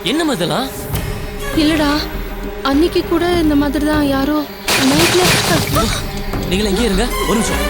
என்ன இதெல்லாம்? இல்லடா, அன்னைக்கு கூட இந்த மாதிரி தான் யாரோ நைட்ல. நீங்க எங்கே இருங்க, ஒரு நிமிஷம்.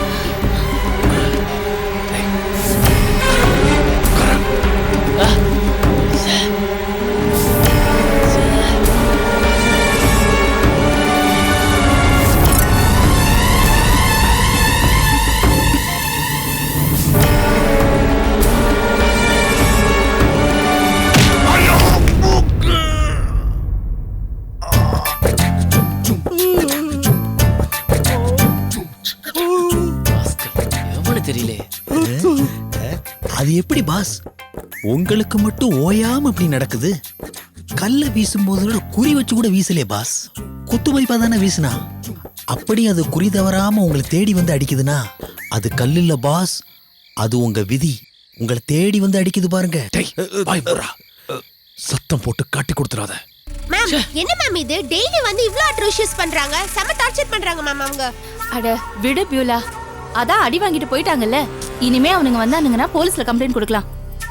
தெரியல. அது எப்படி பாஸ் உங்களுக்கு மட்டும் ஓயாம அப்படி நடக்குது? கல்ல வீசும்போது குறி வச்சு கூட வீசலே பாஸ், குத்து வைப்பா தானே வீசுனா. அப்படி அது குறி தவறாம உங்களை தேடி வந்து அடிக்குதுன்னா அது கல் இல்ல பாஸ், அது உங்க விதி உங்களை தேடி வந்து அடிக்குது பாருங்க. சத்தம் போட்டு காட்டி கொடுத்துறாத. மேம் என்ன மேம் இது டெய்லி வந்து இவ்ளோ அட்ரோஷியஸ் பண்றாங்க, செம டார்ச்சர் பண்றாங்க மேம் அவங்க. அட விடு பியூலா, அதான் அடி வாங்கிட்டு போயிட்டாங்கல்ல, இனிமே அவனுங்க வந்தானுங்கன்னா போலீஸ்ல கம்ப்ளைண்ட் கொடுக்கலாம்.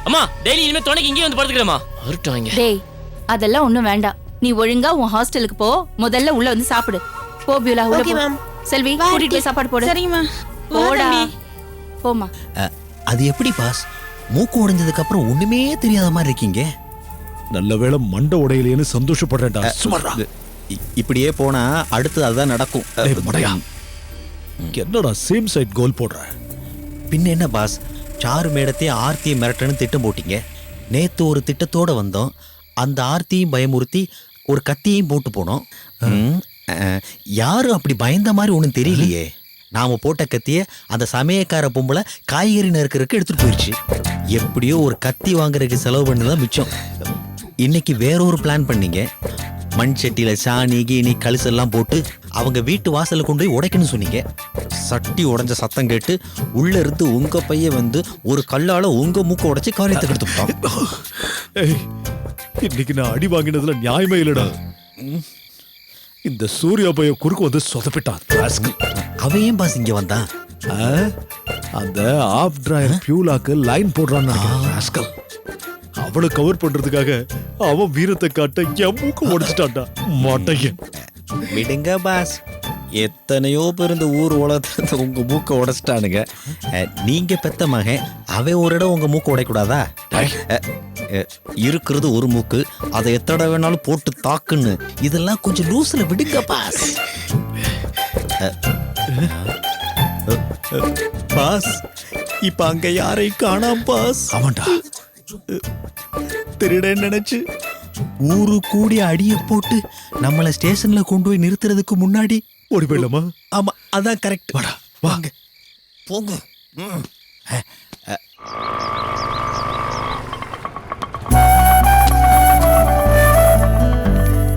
அம்மா டெய்லி இனிமே துணைக்கு இங்கே வந்து படுத்துக்கலாமா? அருட்டாங்க. டேய் அதெல்லாம் ஒண்ணும் வேண்டாம், நீ ஒழுங்கா உன் ஹாஸ்டலுக்கு போ, முதல்ல உள்ள வந்து சாப்பிடு. போ பியூலா, உள்ள போ. செல்வி கூட்டிட்டு போய் சாப்பாடு போடு. சரிங்கம்மா. போடா போமா. அது எப்படி பாஸ் மூக்கு உடைஞ்சதுக்கு அப்புறம் ஒண்ணுமே தெரியாத மாதிரி இருக்கீங்க? நல்ல வேளை மண்டை உடையிலேன்னு சந்தோஷப்படுறேன்டா. சும்மாடா. இப்படியே போனா அடுத்து அதுதான் நடக்கும். மடையா, என்னடா சேம் சைட் கோல் போடுற? பின்ன என்ன பாஸ், சாரு மேடத்தையும் ஆர்த்தியும் மிரட்டன்னு திட்டம் போட்டீங்க. நேத்து ஒரு திட்டத்தோட வந்தோம், அந்த ஆர்த்தியும் பயமுறுத்தி ஒரு கத்தியையும் போட்டு போனோம். யாரும் அப்படி பயந்த மாதிரி ஒன்றும் தெரியலையே. நாம போட்ட கத்திய அந்த சமயக்கார பொம்பளை காய்கறி நறுக்கிறதுக்கு எடுத்துட்டு போயிடுச்சு. எப்படியோ ஒரு கத்தி வாங்குறதுக்கு செலவு பண்ணதான் மிச்சம். இன்னைக்கு வேறொரு பிளான் பண்ணீங்க. மண் சட்டியில சாணி கீனி கழுசெல்லாம் போட்டு அவங்க வீட்டு வாசல்ல கொண்டு போய் உடைக்கணும்னு சொன்னீங்க. சட்டி உடைஞ்ச சத்தம் கேட்டு உள்ள இருந்து உங்க பையன் வந்து ஒரு கல்லால உங்க மூக்க உடைச்சு காரியத்தை எடுத்துட்டான். இன்னைக்கு நான் அடி வாங்கினதுல நியாயமே இல்லடா. இந்த சூர்யா பைய குறுக்கு வந்து சொதப்பிட்டான். அவன் ஏன் பாஸ் இங்க வந்தான்? அந்த ஆஃப் டிரைவர் பியூலாக்கு லைன் போடுறான். அவளை கவர் பண்றதுக்காக அவன் வீரத்தை காட்ட என் மூக்கு உடைச்சிட்டான்டா மாட்டைங்க. விடுங்க பாஸ், எத்தனையோ பேர் இந்த ஊர் உலகத்துல உங்க மூக்க உடைச்சிட்டானுங்க. நீங்க பெத்த மகன், அவன் ஒரு இடம் உங்க மூக்க உடைக்கூடாதா? இருக்கிறது ஒரு மூக்கு, அதை எத்தனை வேணாலும் போட்டு தாக்குன்னு. இதெல்லாம் கொஞ்சம் லூஸ்ல விடுங்க பாஸ். பாஸ் இப்ப அங்க யாரையும் காணாம் பாஸ். ஆமாண்டா, திருடன் நினைச்சு ஊரு கூடி அடிய போட்டு நம்மள ஸ்டேஷன்ல கொண்டு போய் நிறுத்துறதுக்கு முன்னாடி ஓடி போயிடலாமா? ஆமா அதான் கரெக்ட். வாடா வாங்க போங்க.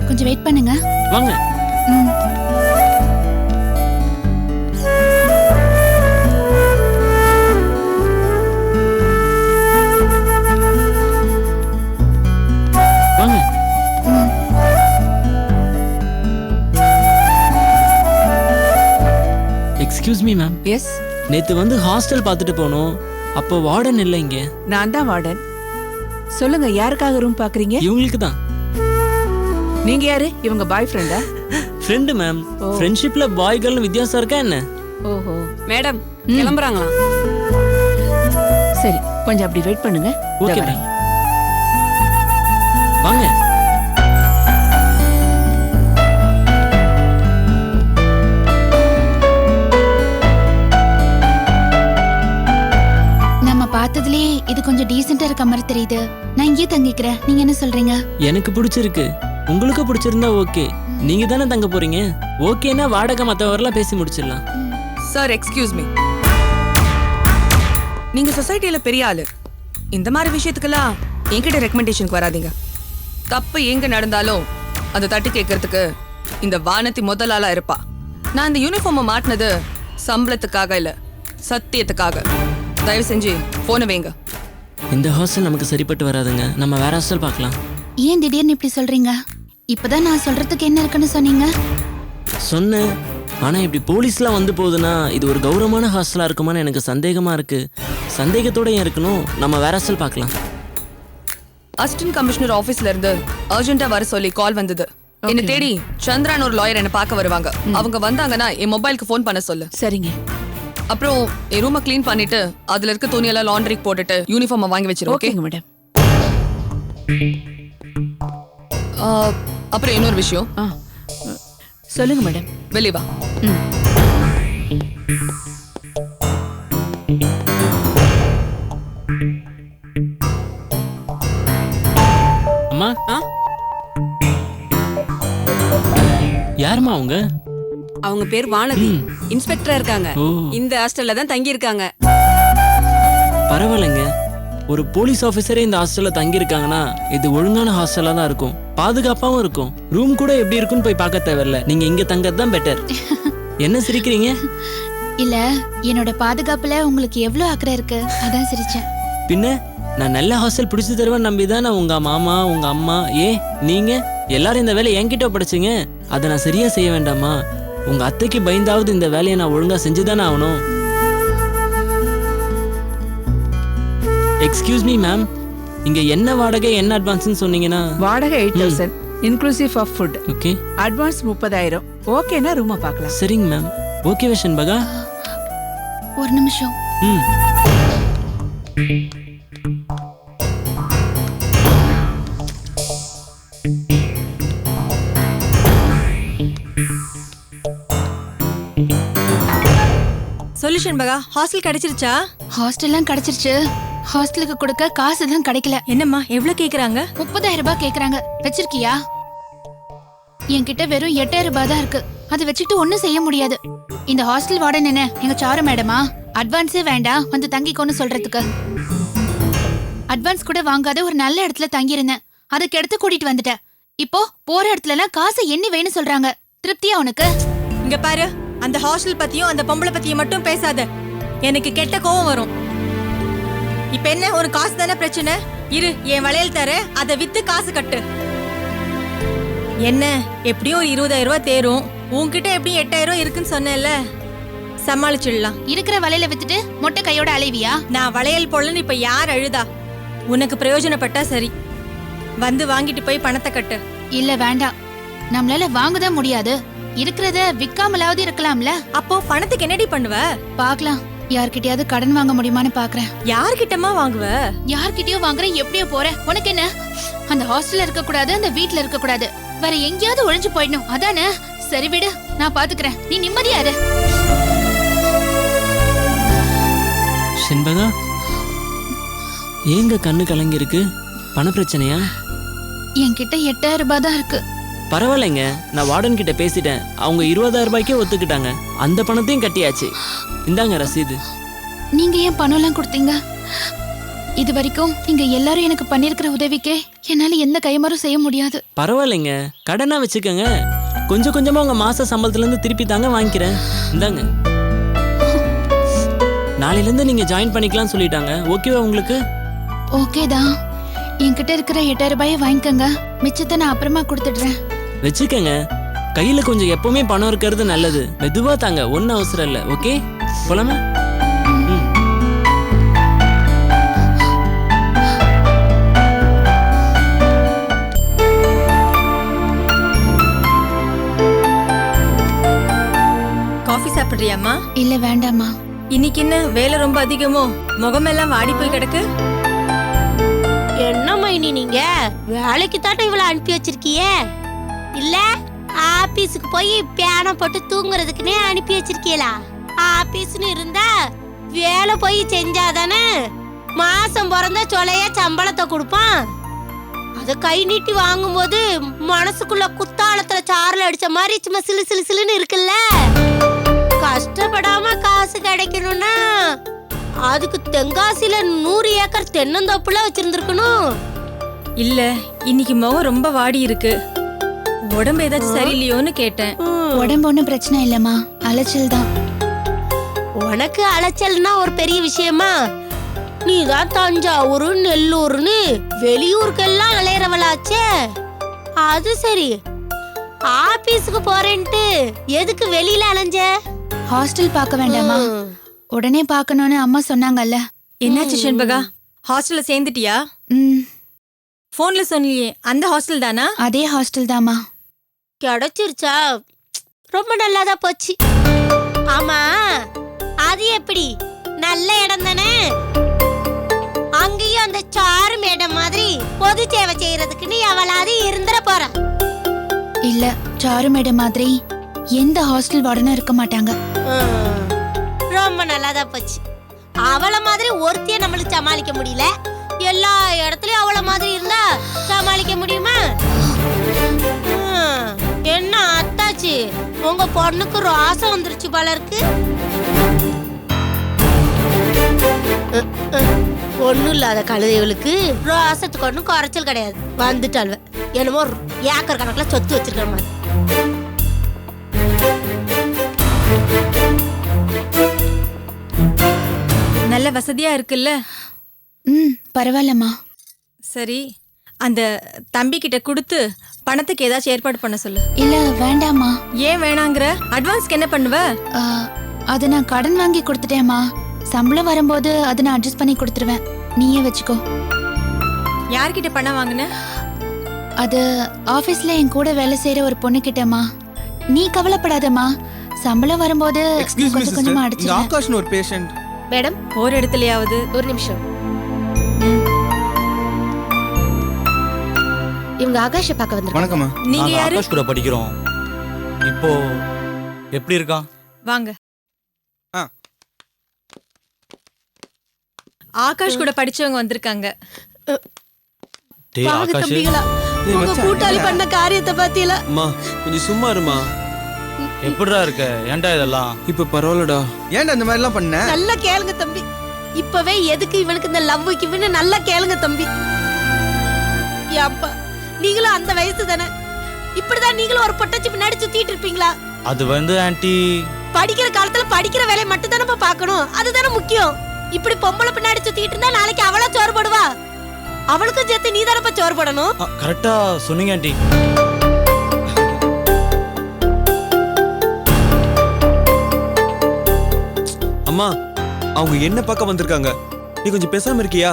கொஞ்சம் வெயிட் பண்ணுங்க. வாங்க. Excuse me ma'am. எஸ். நேத்து வந்து ஹாஸ்டல் பார்த்துட்டு போனோம், அப்போ வார்டன் இல்லை இங்க. நான் தான் வார்டன். சொல்லுங்க, யாருக்காக ரூம் பாக்குறீங்க? இவங்களுக்கு தான். நீங்க யாரு? இவங்க பாய் ஃப்ரெண்டா? Friend ma'am. ஃப்ரெண்ட்ஷிப்ல பாய் கேர்ள் வித்தியாசம் இருக்கா என்ன? ஓஹோ. மேடம் கிளம்புறாங்களா? சரி, கொஞ்சம் அப்படி வெயிட் பண்ணுங்க. Okay ma'am. வாங்க. பார்த்ததுலயே இது கொஞ்சம் டீசென்ட்டா இருக்க மாதிரி தெரியுது. நான் இங்கே தங்கிக்கிறேன், நீங்க என்ன சொல்றீங்க? எனக்கு பிடிச்சிருக்கு, உங்களுக்கு பிடிச்சிருந்தா ஓகே. நீங்க தானே தங்க போறீங்க. ஓகேனா வாடகை மத்தவரெல்லாம் பேசி முடிச்சிடலாம். சார் எக்ஸ்கியூஸ் மீ, நீங்க சொசைட்டில பெரிய ஆளு, இந்த மாதிரி விஷயத்துக்கெல்லாம் என்கிட்ட ரெக்கமெண்டேஷனுக்கு வராதீங்க. தப்பு எங்க நடந்தாலும் அதை தட்டி கேட்கறதுக்கு இந்த வானத்தி முதல் ஆளா இருப்பா. நான் இந்த யூனிஃபார்மை மாட்டினது சம்பளத்துக்காக இல்ல, சத்தியத்துக்காக. தயவு செஞ்சு போன வைங்க. இந்த ஹாஸ்டல் நமக்கு சரிப்பட்டு வராதுங்க, நம்ம வேற ஹாஸ்டல் பார்க்கலாம். ஏன் திடீர்னு இப்படி சொல்றீங்க? இப்பதான் நான் சொல்றதுக்கு என்ன இருக்குன்னு சொன்னீங்க. சொன்னேன், ஆனா இப்படி போலீஸ்லாம் வந்து போகுதுன்னா இது ஒரு கௌரவமான ஹாஸ்டலா இருக்குமான்னு எனக்கு சந்தேகமா இருக்கு. சந்தேகத்தோட ஏன் இருக்கணும், நம்ம வேற ஹாஸ்டல் பார்க்கலாம். அசிஸ்டன்ட் கமிஷனர் ஆபீஸ்ல இருந்து அர்ஜென்ட்டா வர சொல்லி கால் வந்தது. என்ன தேடி சந்திரான் ஒரு லாயர் என்ன பார்க்க வருவாங்க. அவங்க வந்தாங்கன்னா என் மொபைலுக்கு ஃபோன் பண்ண சொல்லு. சரிங்க. அப்புறம் என் ரூமை க்ளீன் பண்ணிட்டு அதுல இருக்க துணியெல்லாம் லாண்டரிக்கு போட்டுட்டு யூனிஃபார்மை வாங்கி வச்சிரு. ஓகே ஓகேங்க மேடம். அப்புறம் இன்னொரு விஷயம். சொல்லுங்க மேடம். வெளியே வா. அம்மா யாரும்மா அவங்க? அவங்க பேர் வானதி, இன்ஸ்பெக்டரா இருக்காங்க. ஓ. இந்த ஹாஸ்டல்ல தான் தங்கி இருக்காங்க. பரவாயில்லைங்க, ஒரு போலீஸ் ஆபீசரே இந்த ஹாஸ்டல்ல தங்கி இருக்காங்கன்னா இது ஒழுங்கான ஹாஸ்டலா தான் இருக்கும், பாதுகாப்பாவும் இருக்கும். ரூம் கூட எப்படி இருக்குன்னு போய் பார்க்க தேவையில்ல, நீங்க இங்க தங்கறது தான் பெட்டர். என்ன சிரிக்கிறீங்க? இல்ல, என்னோட பாதுகாப்புல உங்களுக்கு எவ்வளவு அக்கறை இருக்கு அதான் சிரிச்சேன். பின்ன நான் நல்ல ஹாஸ்டல் பிடிச்சு தருவேன் நம்பிதான் நான் உங்க மாமா உங்க அம்மா நீங்க எல்லாரும் இந்த வேலையை என்கிட்ட படிச்சீங்க. அதை நான் சரியா செய்ய வேண்டாமா? உங்க அத்தைக்கு பயந்தாவது இந்த வேலையை நான் ஒழுங்கா செஞ்சுதானே ஆகணும். எக்ஸ்கியூஸ் மீ மேம், இங்க என்ன வாடகை என்ன அட்வான்ஸ்னு சொன்னீங்கன்னா? வாடகை 8,000 inclusive of food. Okay. Advance 30,000. ஓகேனா ரூமை பார்க்கலாம். சரிங்க மேம். ஓகே ஷண்பகா. ஒரு நிமிஷம். சொல்யூஷன் பகா, ஹாஸ்டல் கிடைச்சிருச்சா? ஹாஸ்டல்லாம் கிடைச்சிருச்சு. ஹாஸ்டலுக்கு கொடுக்க காசு தான் கிடைக்கல. என்னம்மா எவ்வளவு கேக்குறாங்க? 30,000 ரூபாய் கேக்குறாங்க. வச்சிருக்கியா? என்கிட்ட வெறும் 8,000 ரூபாய் தான் இருக்கு. அதை வச்சுட்டு ஒண்ணும் செய்ய முடியாது. இந்த ஹாஸ்டல் வார்டன் என்ன எங்க சாரு மேடமா? அட்வான்ஸே வேண்டாம் வந்து தங்கிக்கோன்னு சொல்றதுக்கு. அட்வான்ஸ் கூட வாங்காத ஒரு நல்ல இடத்துல தங்கி இருந்தேன். அதுக்கு எடுத்து கூட்டிட்டு வந்துட்டேன். இப்போ போற இடத்துல எல்லாம் காசை எண்ணி வேணும் சொல்றாங்க. திருப்தியா உனக்கு? இங்க பாரு, அந்த ஹாஸ்டல் பத்தியும் அந்த பொம்பளை பத்தியும் மட்டும் பேசாத. எனக்கு கெட்ட கோவம் வரும். இப்ப என்ன, ஒரு காசு தானே பிரச்சனை? இரு, என் வளையல் தர, அதை வித்து காசு கட்டு. என்ன, எப்படியும் ஒரு 20,000 ரூபாய் தேரும். உன்கிட்ட எப்படியும் 8,000 இருக்குன்னு சொன்னேன்ல, சமாளிச்சிடலாம். இருக்கிற வலையில வித்துட்டு மொட்டை கையோட அலைவியா? நான் வளையல் போடலன்னு இப்ப யார் அழுதா? உனக்கு பிரயோஜனப்பட்டா சரி. வந்து வாங்கிட்டு போய் பணத்தை கட்டு. இல்ல வேண்டாம், நம்மளால வாங்கதான் முடியாது. இருக்கிறத விக்காமலாவது இருக்கலாம்ல. அப்போ பணத்துக்கு என்னடி பண்ணுவ? பாக்கலாம், யார்கிட்டயாவது கடன் வாங்க முடியுமான்னு பாக்குறேன். யார்கிட்டமா வாங்குவ? யார்கிட்டயோ வாங்குறேன், எப்படியோ போறேன். உனக்கு என்ன? அந்த ஹாஸ்டல்ல இருக்க கூடாது, அந்த வீட்ல இருக்க கூடாது, வேற எங்கேயாவது ஒழிஞ்சு போயிடணும் அதானே? சரி விடு, நான் பாத்துக்கிறேன், நீ நிம்மதியா இரு. ஷண்பகா, ஏங்க கண்ணு கலங்கி இருக்கு? பண பிரச்சனையா? என்கிட்ட 8,000 ரூபாய் தான் இருக்கு. பரவாயில்லைங்க, நான் வார்டன் கிட்ட பேசிட்டேன். அவங்க 20,000 ரூபாய்க்கே ஒத்துக்கிட்டாங்க. அந்த பணத்தையும் கட்டியாச்சு. இந்தாங்க ரசீது. நீங்க ஏன் பணம் எல்லாம் கொடுத்தீங்க? இது வரைக்கும் நீங்க எல்லாரும் எனக்கு பண்ணிருக்கிற உதவிக்கே என்னால எந்த கைமாறும் செய்ய முடியாது. பரவாயில்லைங்க, கடனா வச்சுக்கோங்க. கொஞ்சம் கொஞ்சமா உங்க மாச சம்பளத்துல இருந்து திருப்பி தாங்க வாங்கிக்கிறேன். இந்தாங்க. நாளையில இருந்து நீங்க ஜாயின் பண்ணிக்கலாம் சொல்லிட்டாங்க. ஓகேவா உங்களுக்கு? ஓகே தான். என்கிட்ட இருக்கிற 8,000 ரூபாயை வாங்கிக்கங்க, மிச்சத்தை நான் அப்புறமா கொடுத்துடுறேன். வச்சுக்கங்க, கையில கொஞ்சம் எப்பவுமே பணம் இருக்கிறது நல்லது. மெதுவா தாங்க, ஒன்னும் அவசரம் இல்லை. ஓகே, போலாமா? காஃபி சாப்பிடுறியாம்மா? இல்ல வேண்டாமா. இன்னைக்கு என்ன வேலை ரொம்ப அதிகமோ? முகமெல்லாம் வாடி போய் கிடக்கு. என்னம்மா இனி நீங்க வேலைக்கு தாட்ட இவ்வளவு அனுப்பி வச்சிருக்கியே? இல்ல ஆபீஸுக்கு போய் பேனை போட்டு தூங்குறதுக்குன்னே அனுப்பி வச்சிருக்கீங்களா? ஆபீஸ்னு இருந்தா வேலை போய் செஞ்சாதானே மாசம் பிறந்தா சொலையா சம்பளத்தை கொடுப்பான். அத கை நீட்டி வாங்கும்போது மனசுக்குள்ள குத்தாலத்துல சாரல் அடிச்ச மாதிரி சும்மா சிலு சிலு சிலுன்னு இருக்குல்ல. கஷ்டப்படாம காசு கிடைக்கணும்னா அதுக்கு தென்காசியில 100 ஏக்கர் தென்னந்தோப்புல வச்சிருந்திருக்கணும். இல்ல, இன்னைக்கு முகம் ரொம்ப வாடி இருக்கு. உடம்பு ஏதாச்சும் சரியில்லையோன்னு கேட்டேன். உடம்பு ஒண்ணும் பிரச்சனை இல்லம்மா, அலைச்சல் தான். உனக்கு அலைச்சல்னா ஒரு பெரிய விஷயமா? நீதான் தஞ்சாவூர் நெல்லூர்னு வெளியூருக்கெல்லாம் அலையறவளாச்சே. அது சரி, ஆபீஸுக்கு போறேன்ட்டு எதுக்கு வெளியில அலைஞ்ச? ஹாஸ்டல் பார்க்க வேண்டாமா? உடனே பார்க்கணும்னு அம்மா சொன்னாங்கல்ல. என்னாச்சு ஷண்பகா, ஹாஸ்டல்ல சேர்ந்துட்டியா? போன்ல சொன்னியே அந்த ஹாஸ்டல் தானா? அதே ஹாஸ்டல் தாம்மா. கிடைச்சிருச்சா? ரொம்ப நல்லாதான் போச்சு. ஆமா, அது எப்படி? நல்ல இடம் தானே. அங்கேயும் அந்த சாரு மேடம் மாதிரி பொது சேவை செய்யறதுக்குன்னு எவளாவது இருந்துட போறா. இல்ல, சாரு மேடம் மாதிரி எந்த ஹாஸ்டல் வார்டனும் இருக்க மாட்டாங்க. ரொம்ப நல்லாதான் போச்சு. அவள மாதிரி ஒருத்திய நம்மளுக்கு சமாளிக்க முடியல. எல்லா இடத்துலயும் அவள மாதிரி இருந்தா சமாளிக்க முடியுமா? என்ன அத்தாச்சு, உங்க பொண்ணுக்கு ரோசம் வந்துருச்சு போல இருக்கு. ஒண்ணும் இல்லாத கழுதைகளுக்கு ரோசத்துக்கு ஒண்ணும் குறைச்சல் கிடையாது. வந்துட்டாள்வ என்னமோ ஏக்கர் கணக்குல சொத்து வச்சிருக்கிற மாதிரி. நல்ல வசதியா இருக்குல்ல? பரவாயில்லம்மா. சரி, அந்த தம்பி கிட்ட கொடுத்து பணத்துக்கு ஏதாச்சும் ஏற்பாடு பண்ண சொல்லு. இல்ல வேண்டாம்மா. ஏன் வேணாங்கிற? அட்வான்ஸ்க்கு என்ன பண்ணுவ? அது நான் கடன் வாங்கி கொடுத்துட்டேம்மா. சம்பளம் வரும்போது அதை நான் அட்ஜஸ்ட் பண்ணி கொடுத்துருவேன். நீயே வச்சுக்கோ. யார்கிட்ட பணம் வாங்கின? அது ஆபீஸ்ல என் கூட வேலை செய்யற ஒரு பொண்ணு கிட்டம்மா. நீ கவலைப்படாதம்மா, சம்பளம் வரும்போது கொஞ்சம் கொஞ்சமா அடிச்சு. ஆகாஷ்னு ஒரு பேஷண்ட் மேடம், ஒரு இடத்துலயாவது. ஒரு நிமிஷம். இவங்க ஆகாஷ பார்க்க வந்திருக்காங்க. வணக்கம்மா. நீங்க யாரு? ஆகாஷ் கூட படிக்கிறோம். இப்போ எப்படி இருக்கான்? வாங்க. ஆகாஷ் கூட படிச்சவங்க வந்திருக்காங்க. டேய் ஆகாஷ், உங்க கூட்டாளி பண்ண காரியத்தை பத்தியில. அம்மா கொஞ்சம் சும்மா இருமா. எப்படிடா இருக்க? ஏன்டா இதெல்லாம்? இப்ப பரவாயில்லடா. ஏன்டா இந்த மாதிரி எல்லாம் பண்ண? நல்லா கேளுங்க தம்பி. இப்பவே எதுக்கு இவனுக்கு இந்த லவ்வுக்கு நல்லா கேளுங்க தம்பி. ஏப்பா, நீங்களும் அந்த வயசு தானே. இப்படிதான் நீங்களும் ஒரு பொட்டச்சி பின்னாடி சுத்திட்டு இருப்பீங்களா? அது வந்து ஆன்ட்டி, படிக்கிற காலத்துல படிக்கிற வேலையை மட்டும் தானே பார்க்கணும். அதுதானே முக்கியம். இப்படி பொம்பளை பின்னாடி சுத்திட்டு இருந்தா நாளைக்கு அவளா சோறு போடுவா. அவளுக்கும் சேர்த்து நீ தானப்ப சோறு போடணும். கரெக்டா சொன்னீங்க ஆன்ட்டி. அம்மா, அவங்க என்ன பார்க்க வந்திருக்காங்க. நீ கொஞ்சம் பேசாம இருக்கியா?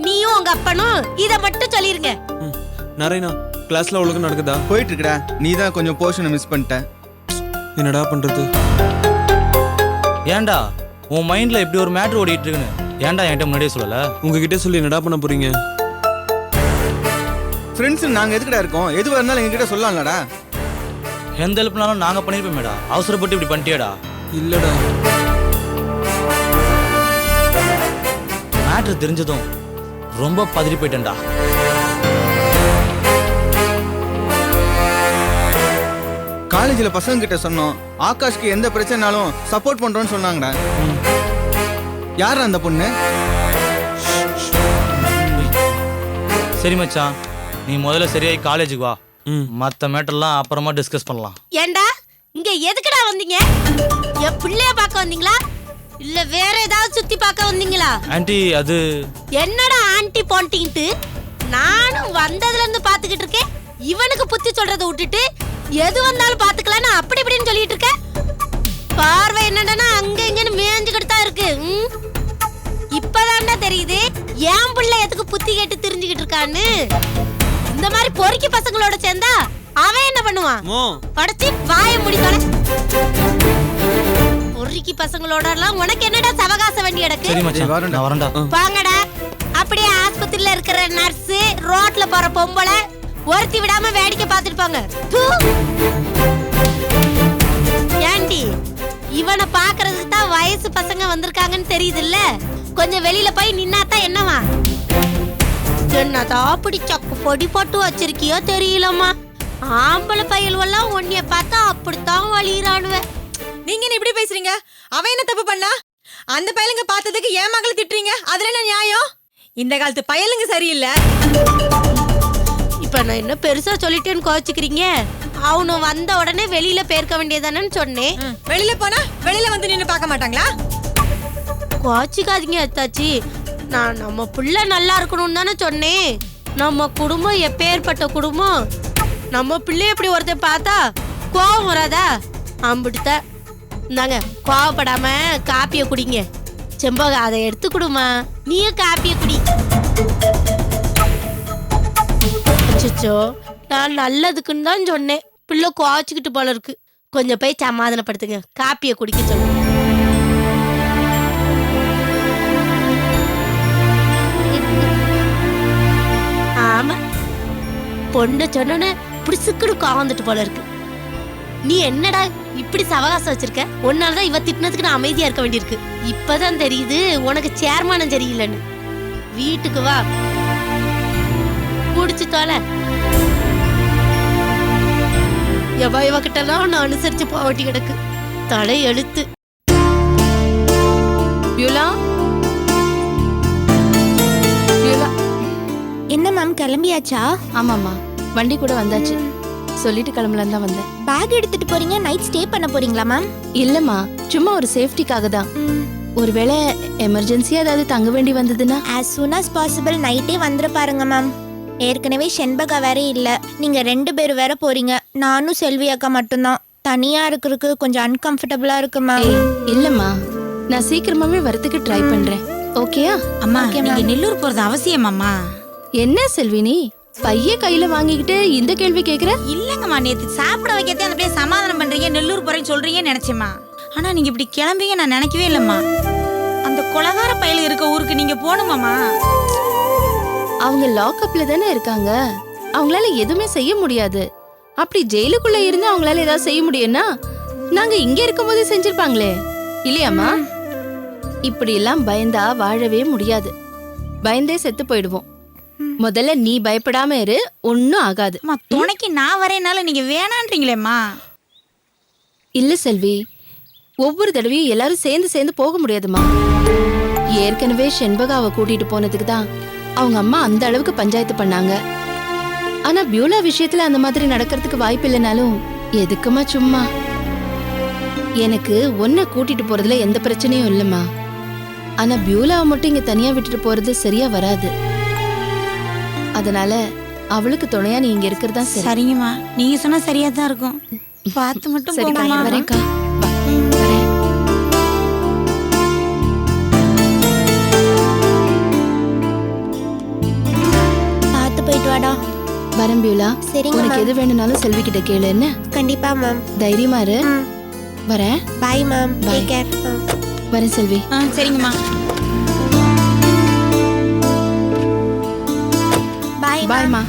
நீயும் உங்க அப்பனும் இத மட்டும் சொல்லிருங்க. நாராயணா, கிளாஸ்ல ஒழுங்கா நடக்குதா? போயிட்டு இருக்கடா. நீ தான் கொஞ்சம் போர்ஷனை மிஸ் பண்ணிட்ட. என்னடா பண்றது? ஏன்டா உன் மைண்ட்ல இப்படி ஒரு மேட்டர் ஓடிட்டு இருக்குன்னு ஏன்டா என்கிட்ட முன்னாடியே சொல்லல? உங்ககிட்ட சொல்லி என்னடா பண்ண போறீங்க? ஃப்ரெண்ட்ஸ் நாங்க எதுக்குடா இருக்கோம்? எதுவா இருந்தாலும் எங்ககிட்ட சொல்லலாம்லடா. எந்த ஹெல்ப்னாலும் நாங்க பண்ணிருப்போமேடா. அவசரப்பட்டு இப்படி பண்ணிட்டியாடா? இல்லடா. மேட்டர் தெரிஞ்சதும் ரொம்ப பதறி போயிட்டேன்டா. காலேஜில் பசங்க கிட்ட சொன்னோம், ஆகாஷ்க்கு எந்த பிரச்சனைனாலும் சப்போர்ட் பண்றோம்னு சொன்னாங்கடா. யார் அந்த பொண்ணு? சரி மச்சான், நீ முதல்ல சரியாயி காலேஜுக்கு வா. மத்த மேட்டர்லாம் அப்புறமா டிஸ்கஸ் பண்ணலாம். ஏண்டா இங்க எதுக்குடா வந்தீங்க? என் பிள்ளைய பார்க்க வந்தீங்களா இல்ல வேற ஏதாவது சுத்தி பார்க்க வந்தீங்களா? ஆன்ட்டி, அது என்னடா ஆன்ட்டி பாண்டிங்ட்டு? நானும் வந்ததுல இருந்து பாத்துக்கிட்டு இருக்கேன். இவனுக்கு புத்தி சொல்றதை விட்டுட்டு எது வந்தாலும் பாத்துக்கலான்னு அப்படி இப்படின்னு சொல்லிட்டு இருக்க. பார்வை என்னடா அங்க இங்கன்னு மேஞ்சுக்கிட்டு தான் இருக்கு. இப்பதான்டா தெரியுது என் பிள்ளை எதுக்கு புத்தி கேட்டு தெரிஞ்சுக்கிட்டு இருக்கான்னு. இந்த மாதிரி பொறுக்கி பசங்களோட சேர்ந்தா அவன் என்ன பண்ணுவான்? படைச்சு வாய முடிக்கல. பொறுக்கி பசங்களோட எல்லாம் உனக்கு என்னடா சவகாச வண்டி எடுக்கு? சரி மச்சான், நான் வரேன்டா. வாங்கடா. அப்படியே ஆஸ்பத்திரியில இருக்கிற நர்ஸ், ரோட்ல போற பொம்பளை ஒருத்தி விடாம வேடிக்கை பார்த்துட்டு போங்க. ஏண்டி, இவனை பாக்குறதுக்கு தான் வயசு பசங்க வந்திருக்காங்கன்னு தெரியுது இல்ல? கொஞ்சம் வெளியில போய் நின்னாதான் என்னவா? என்னதான் அப்படி சக்கு பொடி போட்டு வச்சிருக்கியோ தெரியலம்மா. ஆம்பளை பயல்வெல்லாம் உன்னைய பார்த்தா அப்படித்தான் வழியிறானுவ. நீங்க என்ன இப்படி பேசுறீங்க? அவன் என்ன தப்பு பண்ணா? அந்த பயலுங்க பார்த்ததுக்கு ஏன் மகளை திட்டுறீங்க? அதுல என்ன நியாயம்? இந்த காலத்து பயலுங்க சரியில்லை. இப்ப நான் என்ன பெருசா சொல்லிட்டேன்னு கோச்சுக்கிறீங்க? அவனு வந்த உடனே வெளியில பேர்க்க வேண்டியதானு சொன்னேன். வெளியில போனா வெளியில வந்து நின்னு பார்க்க மாட்டாங்களா? கோச்சிக்காதீங்க அத்தாச்சி. நான் நம்ம பிள்ளை நல்லா இருக்கணும்னு தானே சொன்னேன். நம்ம குடும்பம் எப்பேற்பட்ட குடும்பம். நம்ம பிள்ளை எப்படி ஒருத்தர் பார்த்தா கோவம் வராதா? அம்பிடுத்த இந்தாங்க, கோவப்படாம காப்பியை குடிங்க. செம்பக அதை எடுத்து குடுமா. நீயும் காப்பியை குடி. அச்சோ, நான் நல்லதுக்குன்னு தான் சொன்னேன். பிள்ளை குவாச்சிக்கிட்டு போல இருக்கு. கொஞ்சம் போய் சமாதானப்படுத்துங்க. காப்பியை குடிக்க சொல்லுங்க. ஆமா, பொண்ணு சொன்னோன்னு பிடிச்சுக்குன்னு காந்துட்டு போல இருக்கு. நீ என்னடா இப்படி சவகாசம் வச்சிருக்க? உன்னாலதான் இவ திட்டினதுக்கு நான் அமைதியா இருக்க வேண்டியிருக்கு. இப்பதான் தெரியுது உனக்கு சேர்மானம் சரியில்லைன்னு. வீட்டுக்கு வா, குடிச்சு தோல. எவ கிட்டலாம் நான் அனுசரிச்சு போவட்டி கிடக்கு. தலை எழுத்து. Beulah, Beulah. என்ன மேம் கிளம்பியாச்சா? ஆமாம்மா, வண்டி கூட வந்தாச்சு. சொல்லிட்டு கிளம்பலாம் தான் வந்தேன். பேக் எடுத்துட்டு போறீங்க, நைட் ஸ்டே பண்ண போறீங்களா மேம்? இல்லம்மா, சும்மா ஒரு சேஃப்டிக்காக தான். ஒருவேளை எமர்ஜென்சியா ஏதாவது தங்க வேண்டி வந்ததுன்னா as soon as possible நைட்டே வந்துட பாருங்க மேம். ஏற்கனவே செண்பகா வேற இல்ல, நீங்க 2 பேர் வேற போறீங்க. நானும் செல்வி அக்கா மட்டும்தான். தனியா இருக்கிறதுக்கு கொஞ்சம் அன்கம்ஃபர்டபுளா இருக்கு மேம். இல்லம்மா, நான் சீக்கிரமாவே வரதுக்கு ட்ரை பண்றேன். ஓகேயா? அம்மா, நீங்க நெல்லூர் போறது அவசியமாம்மா? என்ன செல்வி நீ பைய கையில வாங்கிக்கிட்டு இந்த கேள்வி கேக்குற? இல்லங்கம்மா, நேத்து சாப்பிட வைக்கத்தே அந்த பிள்ளைய சமாதானம் பண்றீங்க, நெல்லூர் போறேன்னு சொல்றீங்கன்னு நினைச்சேம்மா. ஆனா நீங்க இப்படி கிளம்பிங்க நான் நினைக்கவே இல்லம்மா. அந்த கொலகார பயல இருக்க ஊருக்கு நீங்க போகணுமாம்மா? அவங்க லாக்அப்ல தானே இருக்காங்க. அவங்களால எதுவுமே செய்ய முடியாது. அப்படி ஜெயிலுக்குள்ள இருந்து அவங்களால ஏதாவது செய்ய முடியும்னா நாங்க இங்க இருக்கும்போது செஞ்சிருப்பாங்களே, இல்லையாம்மா? இப்படி எல்லாம் பயந்தா வாழவே முடியாது. பயந்தே செத்து போயிடுவோம். முதல்ல நீ பயப்படாம இரு, ஒன்னும் ஆகாது. துணைக்கு நான் வரேனால நீங்க வேணான்றீங்களேம்மா? இல்ல செல்வி, ஒவ்வொரு தடவையும் எல்லாரும் சேர்ந்து போக முடியாதுமா. ஏற்கனவே செண்பகாவை கூட்டிட்டு போனதுக்கு தான் அவங்க அம்மா அந்த அளவுக்கு பஞ்சாயத்து பண்ணாங்க. ஆனா பியூலா விஷயத்துல அந்த மாதிரி நடக்கிறதுக்கு வாய்ப்பு இல்லைனாலும் எதுக்குமா சும்மா? எனக்கு ஒன்ன கூட்டிட்டு போறதுல எந்த பிரச்சனையும் இல்லம்மா. ஆனா பியூலாவை மட்டும் இங்க தனியா விட்டுட்டு போறது சரியா வராது. அதனால அவளுக்கு துணையா நீ இங்க இருக்கிறதா சரி. சரிங்கம்மா, நீங்க சொன்னா சரியா தான் இருக்கும். பார்த்து மட்டும் போங்கம்மா. வரேன்க்கா. பார்த்து போயிட்டு வாடா. வரேன் பியூலா. சரிங்க உனக்கு எது வேணும்னாலும் செல்வி கிட்ட கேளு. என்ன? கண்டிப்பா மேம். தைரியமா இரு. வரேன். Bye ma'am. Take care. வரேன் செல்வி. சரிங்கம்மா. பாய் பாய்மா.